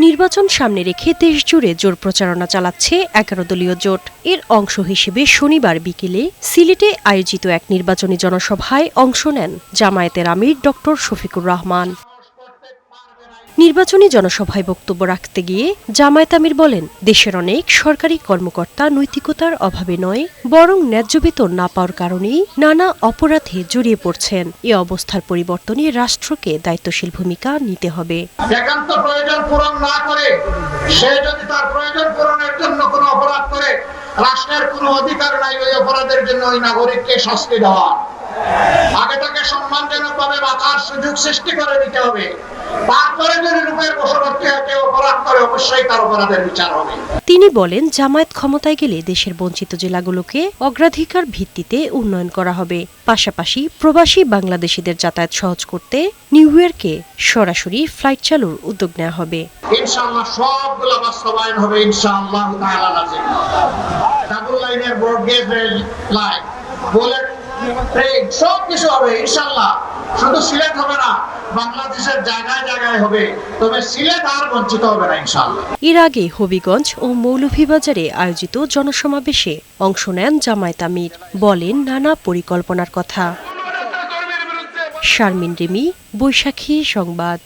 নির্বাচন সামনে রেখে দেশজুড়ে জোর প্রচারণা চালাচ্ছে ১১ দলীয় জোট। এর অংশ হিসেবে শনিবার বিকেলে সিলেটে আয়োজিত এক নির্বাচনী জনসভায় অংশ নেন জামায়াতের আমির ড শফিকুর রহমান। নির্বাচনী জনসভায় বক্তব্য রাখতে গিয়ে জামায়াত আমির বলেন, দেশের অনেক সরকারি কর্মকর্তা নৈতিকতার অভাবে নয়, বরং ন্যায্য বেতন না পাওয়ার কারণেই নানা অপরাধে জড়িয়ে পড়ছেন। এ অবস্থার পরিবর্তনে রাষ্ট্রকে দায়িত্বশীল ভূমিকা নিতে হবে। একান্ত প্রয়োজন পূরণ না করে সে যদি তার প্রয়োজন পূরণের জন্য কোনো অপরাধ করে, রাষ্ট্রের কোনো অধিকার নাই ওই অপরাধের জন্য ওই নাগরিককে শাস্তি দেওয়া। আগে তাকে সম্মানজনকভাবে বাঁচার সুযোগ সৃষ্টি করে দিতে হবে। তারপরে যদি রূপের বশবর্তী হয়ে কেউ অপরাধ করে, অবশ্যই তার অপরাধের বিচার হবে। তিনি বলেন, জামায়াত ক্ষমতায় গেলে দেশের বঞ্চিত জেলাগুলোকে অগ্রাধিকার ভিত্তিতে উন্নয়ন করা হবে। পাশাপাশি প্রবাসী বাংলাদেশিদের যাতায়াত সহজ করতে নিউ ইয়র্কে সরাসরি ফ্লাইট চালুর উদ্যোগ নেওয়া হবে। ইনশাআল্লাহ সবগুলো বাস্তবায়ন হবে ইনশাআল্লাহ তাআলা রাজি। ডাবল লাইনের broad gauge rail line, bullet train, সব কিছু হবে ইনশাআল্লাহ। শুধু সিলেট হবে না, বাংলাদেশের জায়গায় জায়গায় হবে, তবে সিলেট আর বঞ্চিত হবে না ইনশাআল্লাহ। এর আগে হবিগঞ্জ ও মৌলভীবাজারে আয়োজিত জনসমাবেশে অংশ নেন জামায়াত আমির, বলেন নানা পরিকল্পনার কথা। শারমিন রিমি, বৈশাখী সংবাদ।